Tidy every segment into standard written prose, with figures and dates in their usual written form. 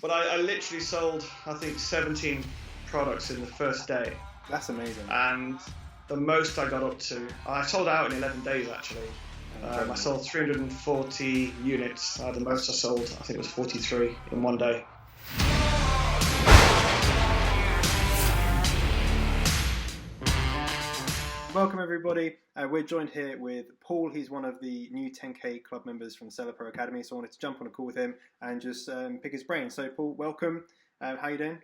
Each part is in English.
but I literally sold, I think, 17 products in the first day. That's amazing. And the most I got up to, I sold out in 11 days actually. I sold 340 units. The most I sold, I think it was 43 in one day. Welcome everybody. We're joined here with Paul. He's one of the new 10K club members from SellerPro Academy. So I wanted to jump on a call with him and just pick his brain. So Paul, welcome. How you doing?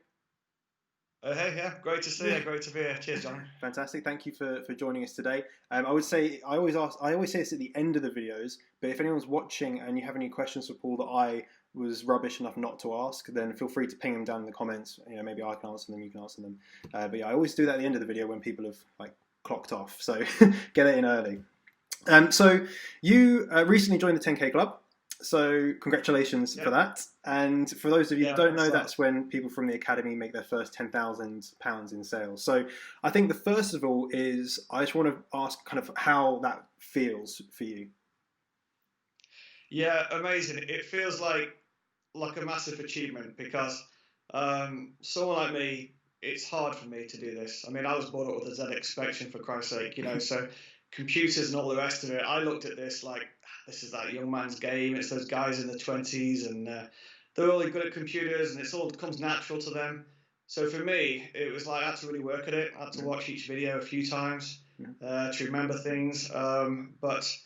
Hey, yeah, great to see you. Great to be here. Cheers, Jonny. Fantastic. Thank you for joining us today. I always say this at the end of the videos, but if anyone's watching and you have any questions for Paul that I was rubbish enough not to ask, then feel free to ping them down in the comments. You know, maybe I can answer them, you can answer them. But yeah, I always do that at the end of the video when people have clocked off. So get it in early. So you recently joined the 10K club. So congratulations for that. And for those of you who don't know, that's when people from the academy make their first £10,000 in sales. So I think the first of all is I just want to ask kind of how that feels for you. Yeah, amazing. It feels like a massive achievement because someone like me, it's hard for me to do this. I mean, I was brought up with a ZX Spectrum, for Christ's sake, you know, so computers and all the rest of it. I looked at this like, this is that young man's game. It's those guys in the 20s and they're all good at computers and it comes natural to them. So for me, it was like I had to really work at it. I had to watch each video a few times to remember things. But,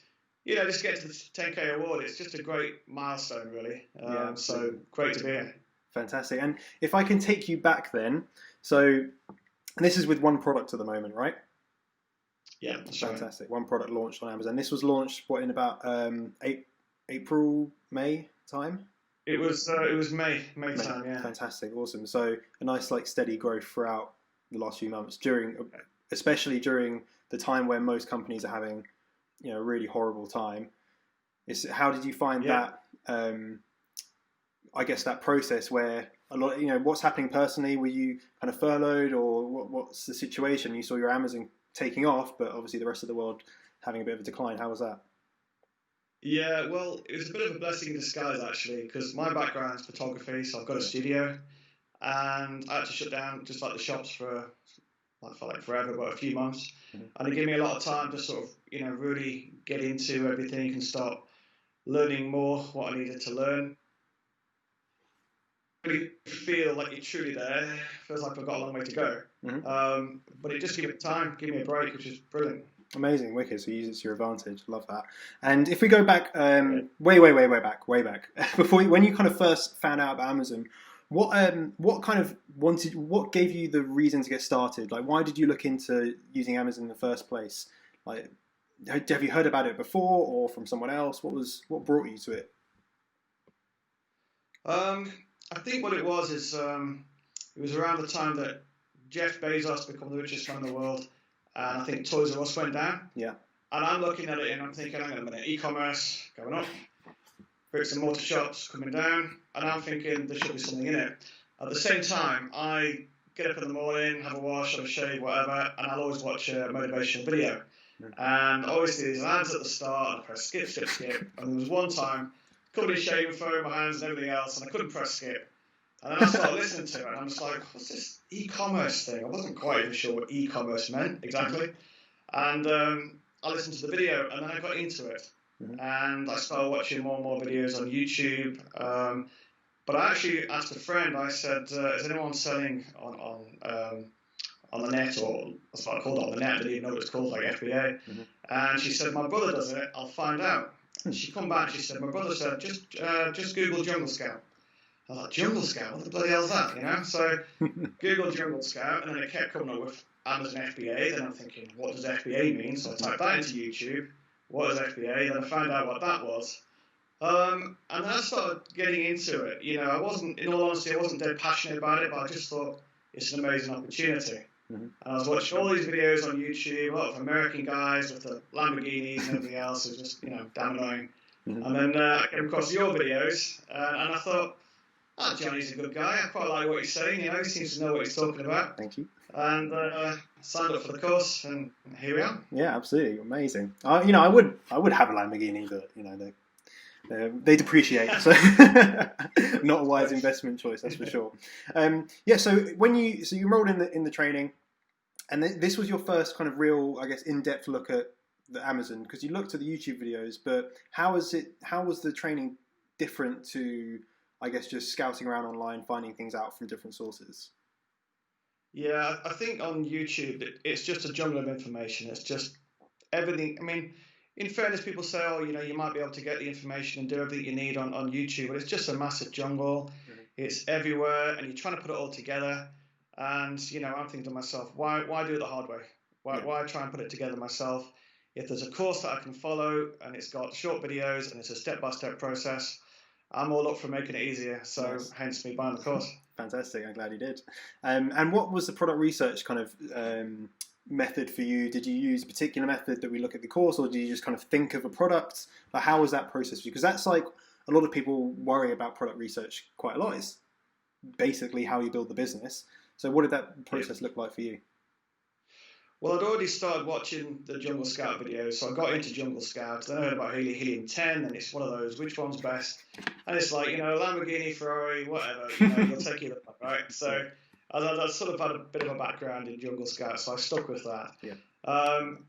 you know, just getting to the 10K award, it's just a great milestone, really. So great to be here. Fantastic. And if I can take you back then, so this is with one product at the moment, right? Yeah, that's fantastic. Right. One product launched on Amazon. This was launched in about April, May time. It was May time. Yeah. Fantastic, awesome. So a nice steady growth throughout the last few months especially during the time where most companies are having, you know, a really horrible time. How did you find that? I guess that process where a lot, you know, what's happening personally? Were you kind of furloughed, or what's the situation? You saw your Amazon taking off, but obviously the rest of the world having a bit of a decline. How was that? Yeah, well, it was a bit of a blessing in disguise actually, because my background is photography, so I've got a studio, and I had to shut down just like the shops for forever, but a few months, and it gave me a lot of time to sort of, you know, really get into everything and start learning more what I needed to learn. Really feel like you're truly there. Feels like I've got a long way to go. But it just gave me time, give me a break, which is brilliant. Amazing, wicked. So you use it to your advantage. Love that. And if we go back, way back, when you kind of first found out about Amazon, what gave you the reason to get started? Like, why did you look into using Amazon in the first place? Like, have you heard about it before or from someone else? What brought you to it? I think what it was is it was around the time that Jeff Bezos became the richest man in the world, and I think Toys R Us went down. Yeah. And I'm looking at it and I'm thinking, hang on a minute, e-commerce going up, bricks and mortar shops coming down, and I'm thinking there should be something in it. At the same time, I get up in the morning, have a wash, have a shave, whatever, and I'll always watch a motivational video. And obviously there's ads at the start, and I press skip, and there was one time covered in shaving foam, my hands and everything else, and I couldn't press skip. And then I started listening to it, and I'm just like, what's this e-commerce thing? I wasn't quite even sure what e-commerce meant exactly. And I listened to the video, and then I got into it. And I started watching more and more videos on YouTube. But I actually asked a friend, I said, is anyone selling on the net, or that's what I called it, on the net, I didn't even know what it's called, like FBA. And she said, my brother does it, I'll find out. And she come back, she said, my brother said, just Google Jungle Scout. I was like, Jungle Scout? What the bloody hell is that, you know? So Google Jungle Scout, and then it kept coming up with Amazon FBA. Then I'm thinking, what does FBA mean? So I typed that into YouTube. What is FBA? Then I found out what that was. And then I started getting into it. You know, in all honesty, I wasn't dead passionate about it, but I just thought it's an amazing opportunity. And I was watching all these videos on YouTube, a lot of American guys with the Lamborghinis and everything else. It was just, you know, damn annoying. And then I came across your videos, and I thought, Johnny's a good guy. I quite like what he's saying. You know, he seems to know what he's talking about. Thank you. And signed up for the course, and here we are. Yeah, absolutely amazing. You know, I would have a Lamborghini, but you know, They depreciate, so not a wise investment choice, that's for sure. So you enrolled in the training, and this was your first kind of real, I guess, in-depth look at the Amazon, because you looked at the YouTube videos, but how was the training different to, I guess, just scouting around online, finding things out from different sources? Yeah, I think on YouTube it's just a jungle of information. It's just everything. I mean, in fairness, people say, oh, you might be able to get the information and do everything you need on YouTube, but it's just a massive jungle. Mm-hmm. It's everywhere, and you're trying to put it all together. And I'm thinking to myself, why do it the hard way? Why try and put it together myself? If there's a course that I can follow and it's got short videos and it's a step-by-step process, I'm all up for making it easier. So nice. Hence me buying the course. Fantastic, I'm glad you did. And what was the product research kind of method for you? Did you use a particular method that we look at the course, or did you just kind of think of a product? Like, how was that process for you? Because that's like, a lot of people worry about product research quite a lot. It's basically how you build the business. So what did that process look like for you? Well, I'd already started watching the Jungle Scout videos, so I got into Jungle Scout. Then I heard about Helium 10, and it's one of those, which one's best? And it's like, Lamborghini, Ferrari, whatever, you'll take either one, right? So I sort of had a bit of a background in Jungle Scout, so I stuck with that. Yeah.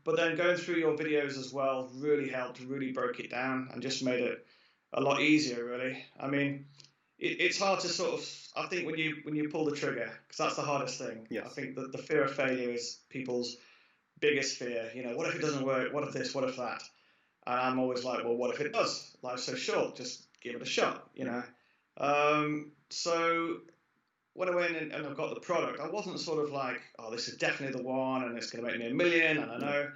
But then going through your videos as well really helped, really broke it down, and just made it a lot easier, really. I mean, it's hard to sort of, I think when you pull the trigger, because that's the hardest thing. Yes. I think that the fear of failure is people's biggest fear. What if it doesn't work? What if this? What if that? And I'm always like, well, what if it does? Life's so short, just give it a shot, So when I went in and I got the product, I wasn't sort of like, oh, this is definitely the one and it's going to make me $1 million, and I know.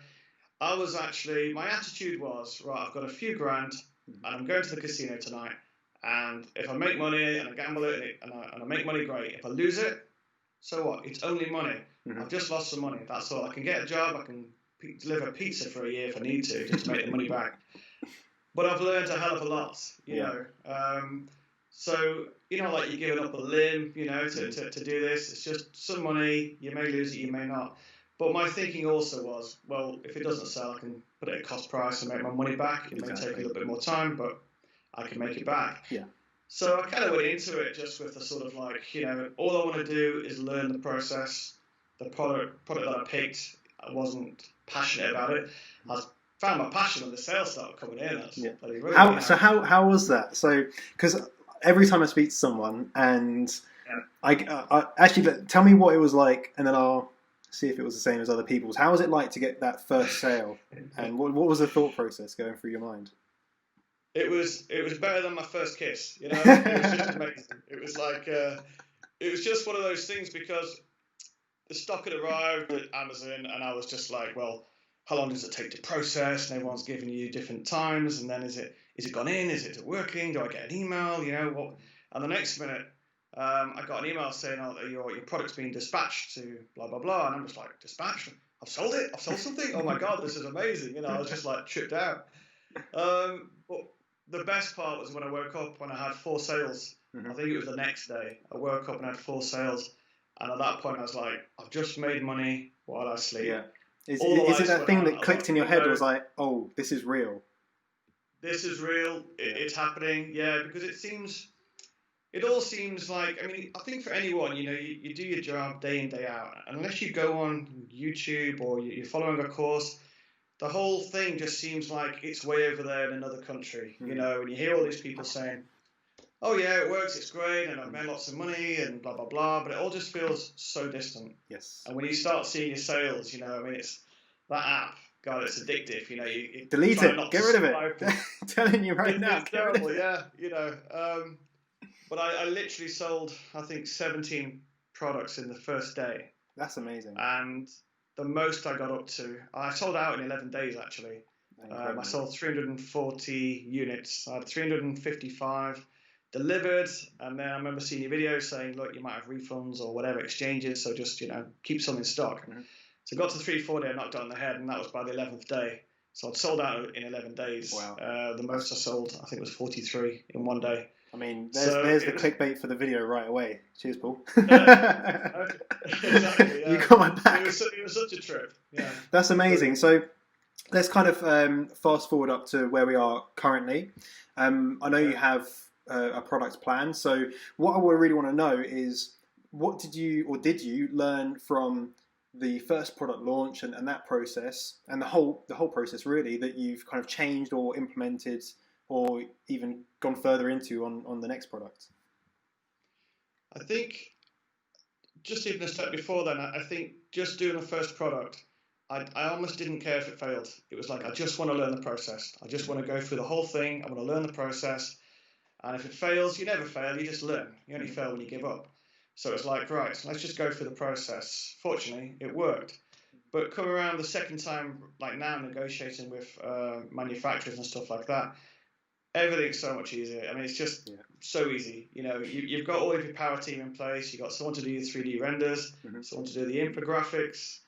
I was actually, my attitude was, right, I've got a few grand and I'm going to the casino tonight. And if I make money and I gamble it and I make money, great. If I lose it, so what? It's only money. Mm-hmm. I've just lost some money. That's all. I can get a job. I can deliver pizza for a year if I need to, just to make the money back. But I've learned a hell of a lot, you know. So, like you're giving up a limb, to do this. It's just some money. You may lose it, you may not. But my thinking also was, well, if it doesn't sell, I can put it at cost price and make my money back. It may take a little bit more time, but I can make it back. Yeah. So I kind of went into it just with the sort of like, all I want to do is learn the process. The product that I picked, I wasn't passionate about it. I found my passion when the sales started coming in. How was that? So, because every time I speak to someone, and I actually, tell me what it was like, and then I'll see if it was the same as other people's. How was it like to get that first sale, and what was the thought process going through your mind? It was better than my first kiss, It was just amazing. It was like, it was just one of those things, because the stock had arrived at Amazon and I was just like, well, how long does it take to process? And everyone's giving you different times. And then is it gone in? Is it working? Do I get an email? What? And the next minute, I got an email saying, oh, your product's being dispatched to blah, blah, blah. And I'm just like, dispatched? I've sold it? I've sold something? Oh my God, this is amazing. I was just like tripped out. But the best part was when I woke up, when I had 4 sales. Mm-hmm. I think it was the next day. I woke up and had 4 sales. And at that point, I was like, I've just made money while I sleep. Yeah. Is it that thing that clicked in your head, was like, oh, this is real? This is real. It's happening. Yeah, because it all seems like, I think for anyone, you do your job day in, day out. Unless you go on YouTube or you're following a course, the whole thing just seems like it's way over there in another country, and you hear all these people saying, oh yeah, it works, it's great, and I've made lots of money, and blah, blah, blah, but it all just feels so distant. Yes. And when you start seeing your sales, it's that app, God, it's addictive, you delete it, get rid of it. I'm telling you right now. It's terrible, yeah, But I literally sold, I think, 17 products in the first day. That's amazing. And the most I got up to, I sold out in 11 days, actually. I sold 340 units. I had 355 delivered, and then I remember seeing your video saying, look, you might have refunds or whatever exchanges, so just, keep some in stock. Mm-hmm. So I got to 340, I knocked it on the head, and that was by the 11th day. So I'd sold out in 11 days. Wow. The most I sold, I think, was 43 in one day. There's the clickbait for the video right away. Cheers, Paul. Exactly, yeah. You got my back. It was such a trip. Yeah. That's amazing. So let's kind of fast forward up to where we are currently. I know you have a product plan. So what I really want to know is, what did you learn from the first product launch and that process, and the whole process really, that you've kind of changed or implemented or even gone further into on the next product? I think just even a step before then, I think just doing the first product, I almost didn't care if it failed. It was like, I just want to learn the process. I just want to go through the whole thing. I want to learn the process. And if it fails, you never fail, you just learn. You only fail when you give up. So it's like, right, let's just go through the process. Fortunately, it worked. But come around the second time, like now, negotiating with manufacturers and stuff like that, everything's so much easier. I mean, it's just so easy. You know, you've got all of your power team in place. You've got someone to do your 3D renders, someone to do the infographics,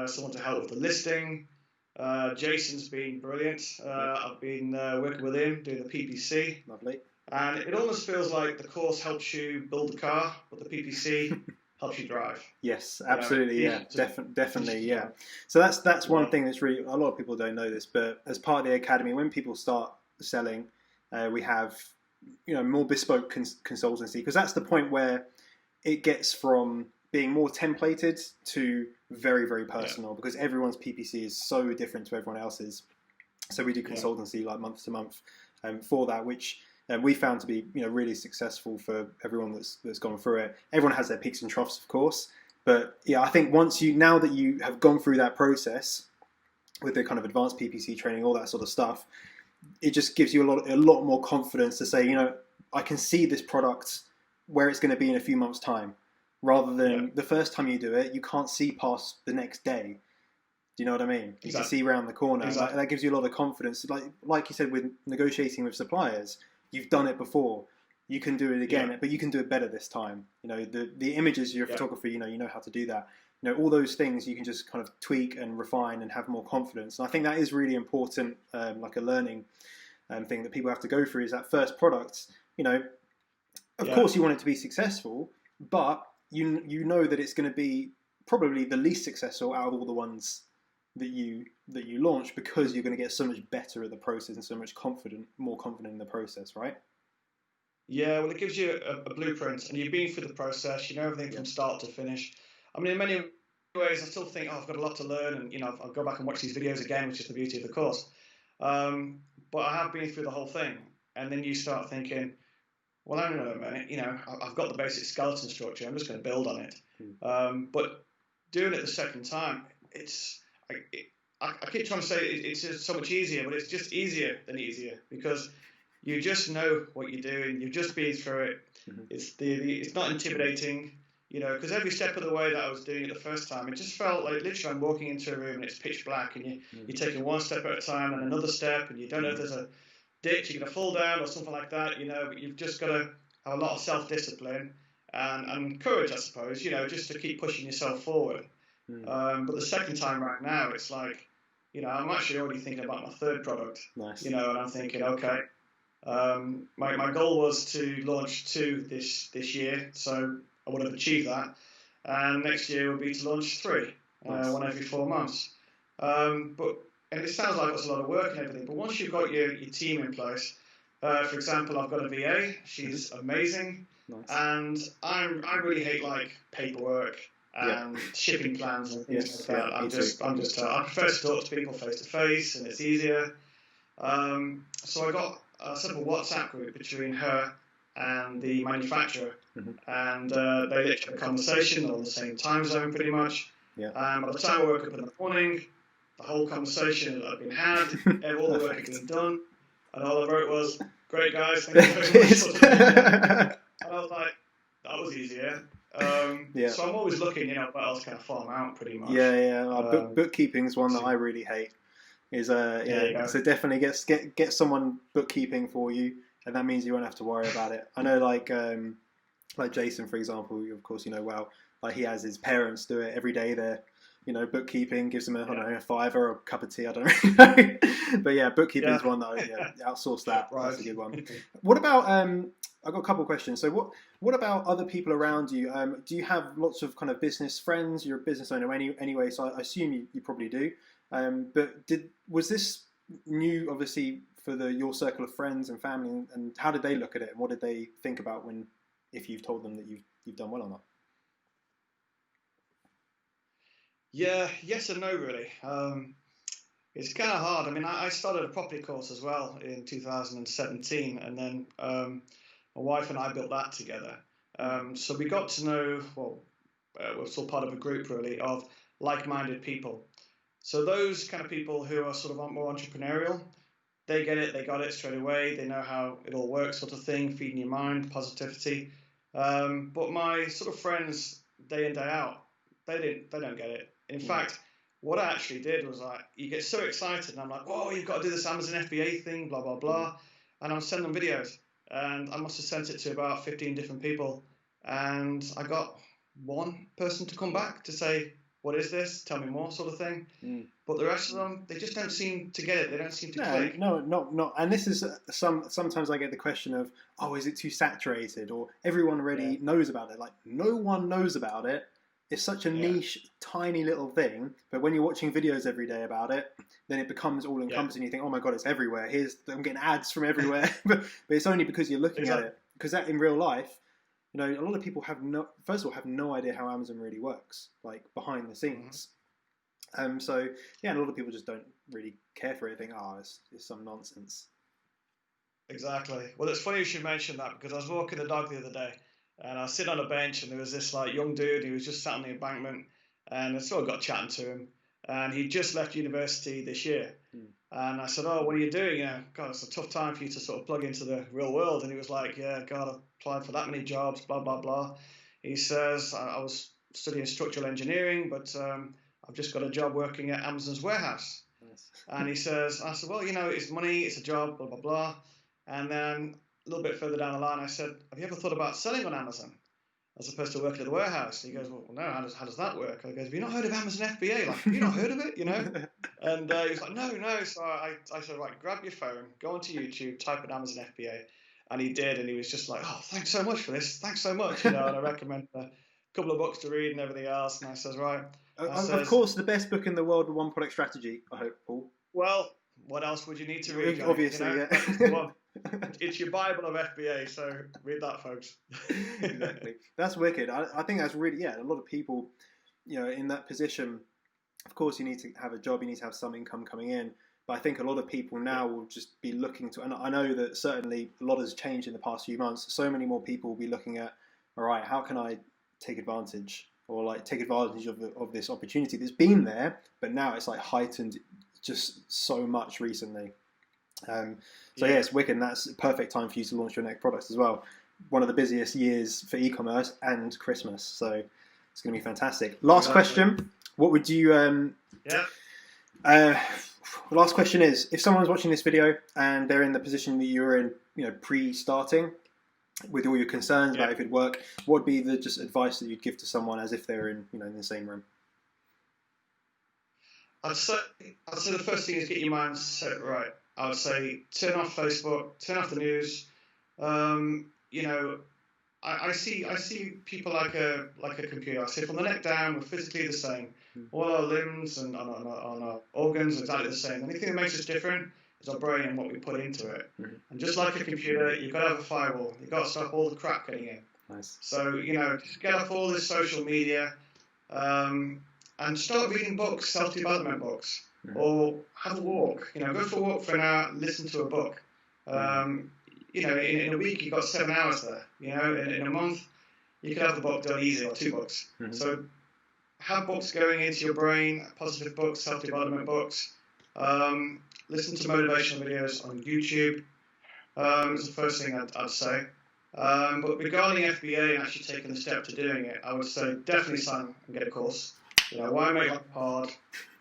someone to help with the listing. Jason's been brilliant. I've been working with him, doing the PPC. Lovely. And it almost feels like the course helps you build the car, but the PPC helps you drive. Yes, absolutely, definitely, yeah. So that's one thing that's really, a lot of people don't know this, but as part of the academy, when people start selling, we have more bespoke consultancy, because that's the point where it gets from being more templated to very, very personal, because everyone's PPC is so different to everyone else's. So we do consultancy like month to month for that, which we found to be really successful for everyone that's gone through it. Everyone has their peaks and troughs, of course, but I think now that you have gone through that process with the kind of advanced PPC training, all that sort of stuff, it just gives you a lot more confidence to say, I can see this product where it's going to be in a few months' time, rather than the first time you do it, you can't see past the next day. Do you know what I mean? You can see around the corner. Exactly. That gives you a lot of confidence. Like you said, with negotiating with suppliers, you've done it before. You can do it again, but you can do it better this time. The images, you're a photographer, you know how to do that. All those things you can just kind of tweak and refine and have more confidence. And I think that is really important, like a learning thing that people have to go through, is that first product. Of course you want it to be successful, but you know that it's going to be probably the least successful out of all the ones that you launch, because you're going to get so much better at the process and so much more confident in the process, right? Yeah, well, it gives you a blueprint, and you've been through the process. You know everything from start to finish. I mean, in many ways, I still think, I've got a lot to learn, and I'll go back and watch these videos again, which is the beauty of the course. But I have been through the whole thing, and then you start thinking, well, hang on a minute, I've got the basic skeleton structure. I'm just going to build on it. But doing it the second time, I keep trying to say it's just so much easier, but it's just easier than easier, because you just know what you're doing. You've just been through it. It's not intimidating, because every step of the way that I was doing it the first time, it just felt like literally I'm walking into a room and it's pitch black, and you're taking one step at a time and another step, and you don't know if there's a ditch you're going to fall down or something like that, but you've just got to have a lot of self-discipline and courage, I suppose, just to keep pushing yourself forward. But the second time right now, it's like, I'm actually already thinking about my third product. Nice. And I'm thinking, okay, my goal was to launch 2 this year, so I would have achieved that. And next year will be to launch 3, nice. One every 4 months. And it sounds like it's a lot of work and everything, but once you've got your team in place, for example, I've got a VA. She's amazing. Nice. And I really hate paperwork and shipping plans and things like that. I prefer to talk to people face to face, and it's easier. So I got a sort of a WhatsApp group between her and the manufacturer, and they literally have a conversation on the same time zone pretty much. And by the time I woke up in the morning, the whole conversation had been had, all the work had been done, and all I wrote was, "Great guys, thank you very much." And I was like, that was easier. So I'm always looking, what else can I farm out, pretty much. Bookkeeping is one that I really hate. So definitely get someone bookkeeping for you, and that means you won't have to worry about it. I know, like Jason, for example, of course well, like he has his parents do it every day. They're bookkeeping, gives them a $5 or a cup of tea, I don't know. But bookkeeping is one that I outsource that. Right. That's a good one. What about I've got a couple of questions. So what about other people around you? Do you have lots of kind of business friends? You're a business owner anyway, so I assume you probably do. But was this new, obviously, for your circle of friends and family, and how did they look at it, and what did they think about if you've told them that you've done well or not? Yeah, yes and no, really. It's kind of hard. I mean, I started a property course as well in 2017, and then my wife and I built that together. So we got to know, well, we're still part of a group really of like-minded people. So those kind of people who are sort of more entrepreneurial, they get it, they got it straight away, they know how it all works, sort of thing, feeding your mind, positivity. But my sort of friends, day in, day out, they don't get it. In fact, what I actually did was you get so excited, and I'm like, whoa, you've got to do this Amazon FBA thing, blah, blah, blah. And I'm sending them videos, and I must have sent it to about 15 different people. And I got one person to come back to say, what is this? Tell me more, sort of thing. But the rest of them, they just don't seem to get it. They don't seem to click. No, not. And this is sometimes I get the question of, oh, is it too saturated? Or everyone already knows about it. Like, no one knows about it. It's such a niche, tiny little thing. But when you're watching videos every day about it, then it becomes all encompassing. You think, oh my God, it's everywhere. I'm getting ads from everywhere. but it's only because you're looking at it. Because that in real life, a lot of people have no idea how Amazon really works, like behind the scenes. So yeah, and a lot of people just don't really care for it. Think, it's some nonsense. Exactly. Well, it's funny you should mention that, because I was walking the dog the other day, and I was sitting on a bench, and there was this young dude who was just sat on the embankment, and I sort of got chatting to him, and he just left university this year. And I said, oh, what are you doing? God, it's a tough time for you to sort of plug into the real world. And he was like, yeah, God, I've applied for that many jobs, blah, blah, blah. He says, I was studying structural engineering, but I've just got a job working at Amazon's warehouse. Nice. And I said, well, it's money, it's a job, blah, blah, blah. And then a little bit further down the line, I said, have you ever thought about selling on Amazon as opposed to working at the warehouse? And he goes, well, no, how does that work? I goes, have you not heard of Amazon FBA? Like, have you not heard of it, And he was like, no. So I said, right, grab your phone, go onto YouTube, type in Amazon FBA. And he did, and he was just like, oh, thanks so much for this. Thanks so much. And I recommend a couple of books to read and everything else. And I says, right. Of course, the best book in the world, The One Product Strategy, I hope, Paul. Well, what else would you need to read, Jonny? Obviously, It's your Bible of FBA, so read that, folks. Exactly. That's wicked. I think that's really, a lot of people, in that position, of course, you need to have a job, you need to have some income coming in. But I think a lot of people now will just be looking to, and I know that certainly a lot has changed in the past few months. So many more people will be looking at, all right, how can I take advantage of this opportunity that's been there, but now it's heightened just so much recently. It's wicked, and that's a perfect time for you to launch your next products as well. One of the busiest years for e-commerce and Christmas, so it's going to be fantastic. Last question: what would you? The last question is: if someone's watching this video and they're in the position that you're in, pre-starting, with all your concerns about if it'd work, what would be the just advice that you'd give to someone as if they're in the same room? I'd say the first thing is get your mind set right. I would say turn off Facebook, turn off the news. I see people like a computer. I say from the neck down, we're physically the same. All our limbs and our organs are exactly the same. The only thing that makes us different is our brain and what we put into it. And just like a computer, you've got to have a firewall. You've got to stop all the crap getting in. Nice. So, just get off all this social media and start reading books, self-development books. Or have a walk. Go for a walk for an hour, listen to a book. In a week you've got 7 hours there. In a month you could have the book done easy, or 2 books. So have books going into your brain, positive books, self-development books. Listen to motivational videos on YouTube. Is the first thing I'd say. But regarding FBA and actually taking the step to doing it, I would say definitely sign and get a course. Why make life hard?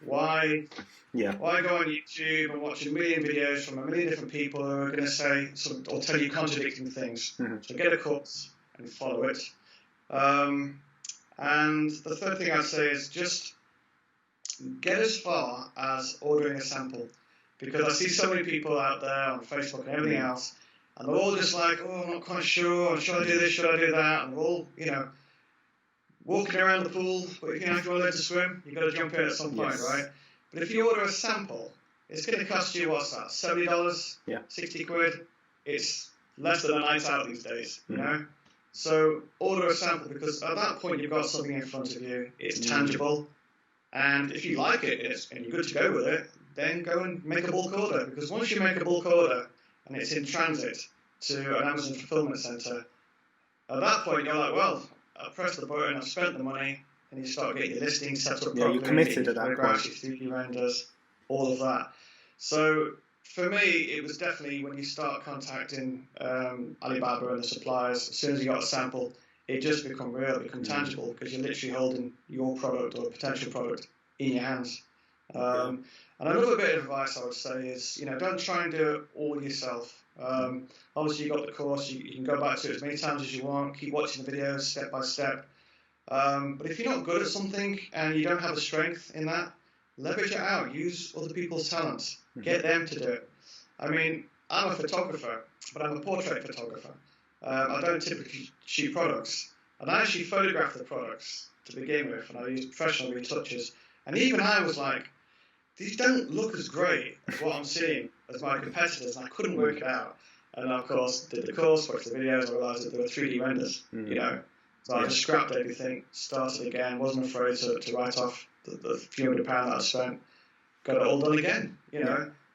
Why go on YouTube and watch a million videos from a million different people who are going to say or tell you contradicting things? So get a course and follow it. And the third thing I'd say is just get as far as ordering a sample, because I see so many people out there on Facebook and everything else, and they're all just like, oh, I'm not quite sure, should I do this, should I do that, and they're all, walking around the pool, but if you want to learn to swim, you've got to jump in at some point, right? But if you order a sample, it's going to cost you, what's that, $70, Yeah. 60 quid? It's less than a night out these days, you know? So order a sample, because at that point you've got something in front of you, it's tangible, and if you like it and you're good to go with it, then go and make a bulk order, because once you make a bulk order and it's in transit to an Amazon fulfillment center, at that point you're like, well, I've pressed the button, I've spent the money, and you start getting your listing set up properly. You're committed at that point. Your 3P renders, all of that. So for me, it was definitely when you start contacting Alibaba and the suppliers, as soon as you got a sample, it just become real, it become tangible, because you're literally holding your product or potential product in your hands. And another bit of advice I would say is, don't try and do it all yourself. Obviously, you've got the course, you can go back to it as many times as you want, keep watching the videos step by step. But if you're not good at something and you don't have the strength in that, leverage it out, use other people's talents, get them to do it. I mean, I'm a photographer, but I'm a portrait photographer. I don't typically shoot products, and I actually photograph the products to begin with, and I use professional retouches. And even I was like, these don't look as great as what I'm seeing as my competitors, and I couldn't work it out. And of course, did the course, watched the videos, I realised that there were 3D renders, So I just scrapped everything, started again, wasn't afraid to write off the few £100 that I spent, got it all done again,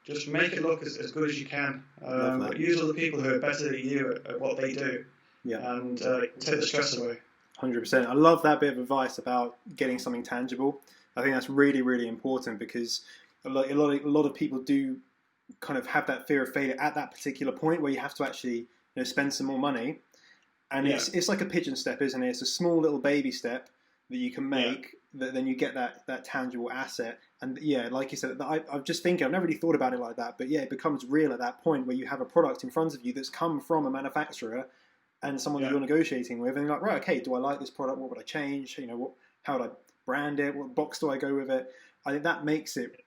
Just make it look as good as you can. But use other people who are better than you at what they do, and take the stress away. 100%. I love that bit of advice about getting something tangible. I think that's really, really important, because a lot of people do kind of have that fear of failure at that particular point where you have to actually spend some more money. And it's like a pigeon step, isn't it? It's a small little baby step that you can make, that then you get that tangible asset. And like you said, I'm just thinking, I've never really thought about it like that, but it becomes real at that point where you have a product in front of you that's come from a manufacturer and someone that you're negotiating with, and you're like, right, okay, do I like this product? What would I change? How would I brand it? What box do I go with it? I think that makes it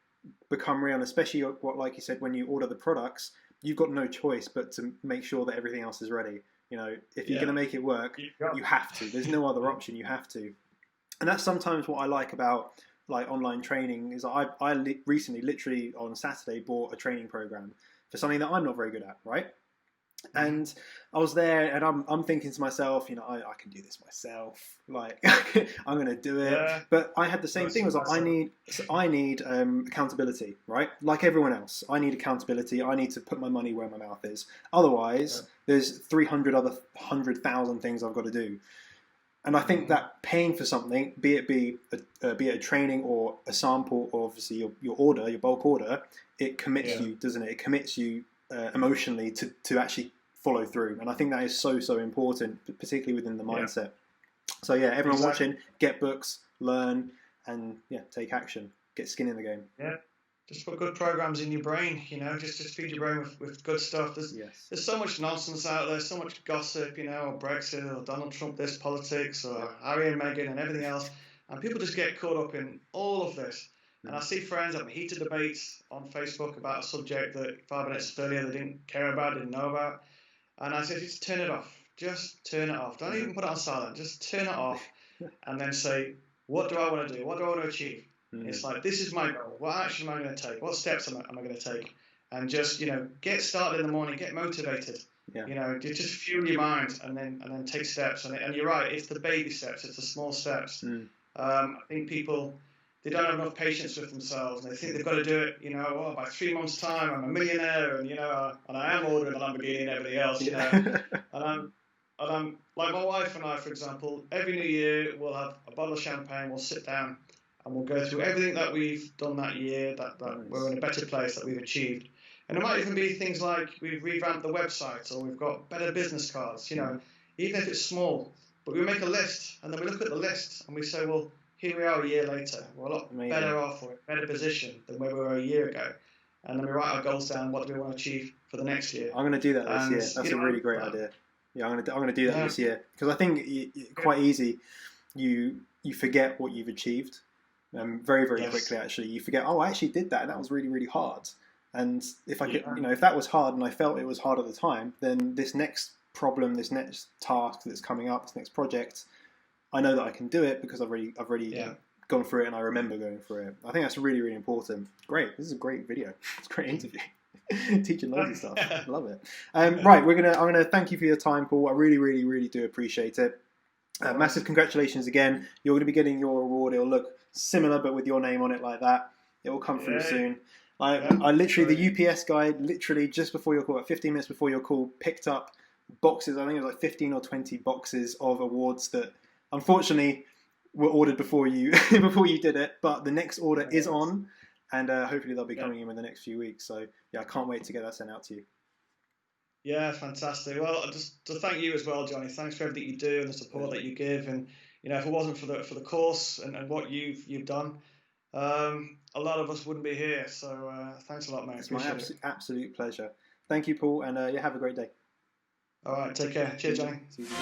become real, and especially like you said, when you order the products, you've got no choice but to make sure that everything else is ready. If you're going to make it work, you have to. There's no other option. You have to. And that's sometimes what I like about online training is I recently, literally on Saturday, bought a training program for something that I'm not very good at, right? And I was there, and I'm thinking to myself, I can do this myself. I'm going to do it. Yeah. But I had the same thing. I need accountability, right? Like everyone else, I need accountability. I need to put my money where my mouth is. Otherwise, there's 100,000 things I've got to do. And I think that paying for something, be it a training or a sample, or obviously your order, your bulk order, it commits you, doesn't it? It commits you emotionally to actually follow through, and I think that is so important, particularly within the mindset. So everyone watching, get books, learn, and take action, get skin in the game. Just put good programs in your brain, just feed your brain with good stuff. There's so much nonsense out there, so much gossip, or Brexit, or Donald Trump this, politics, or Harry and Meghan and everything else, and people just get caught up in all of this. And I see friends having heated debates on Facebook about a subject that 5 minutes earlier they didn't care about, didn't know about. And I said, just turn it off. Just turn it off. Don't even put it on silent. Just turn it off, and then say, what do I want to do? What do I want to achieve? It's like, this is my goal. What action am I going to take? What steps am I going to take? And just, get started in the morning, get motivated. Just fuel your mind, and then take steps. And you're right, it's the baby steps. It's the small steps. I think people, they don't have enough patience with themselves, and they think they've got to do it, by 3 months' time, I'm a millionaire, and I am ordering a Lamborghini and everything else, and I'm like my wife and I, for example, every New Year we'll have a bottle of champagne, we'll sit down, and we'll go through everything that we've done that year, that we're in a better place, that we've achieved. And it might even be things like we've revamped the website, or we've got better business cards, even if it's small, but we make a list, and then we look at the list, and we say, well, here we are a year later. We're a lot better off, or in a better position than where we were a year ago. And then we write our goals down. What do we want to achieve for the next year? I'm going to do that this year. That's a really great idea. I'm going to do that this year, because I think quite easy. You forget what you've achieved very quickly. Actually, you forget. Oh, I actually did that, and that was really, really hard. And if I could, if that was hard, and I felt it was hard at the time, then this next problem, this next task that's coming up, this next project, I know that I can do it because I've already gone through it and I remember going through it. I think that's really, really important. Great. This is a great video. It's a great interview. Teaching loads of stuff. Love it. Right, I'm gonna thank you for your time, Paul. I really, really, really do appreciate it. Massive congratulations again. You're going to be getting your award. It'll look similar, but with your name on it like that. It will come through soon. I literally, the UPS guy, literally just before your call, about 15 minutes before your call, picked up boxes. I think it was like 15 or 20 boxes of awards that unfortunately were ordered before you before you did it. But the next order is on. And hopefully they'll be coming in the next few weeks. So, yeah, I can't wait to get that sent out to you. Yeah, fantastic. Well, just to thank you as well, Jonny. Thanks for everything you do and the support that you give. And, you know, if it wasn't for the course and what you've done, a lot of us wouldn't be here. So thanks a lot, mate. It's my absolute pleasure. Thank you, Paul. And, yeah, have a great day. All right, take care. Cheers, Jonny. See you soon.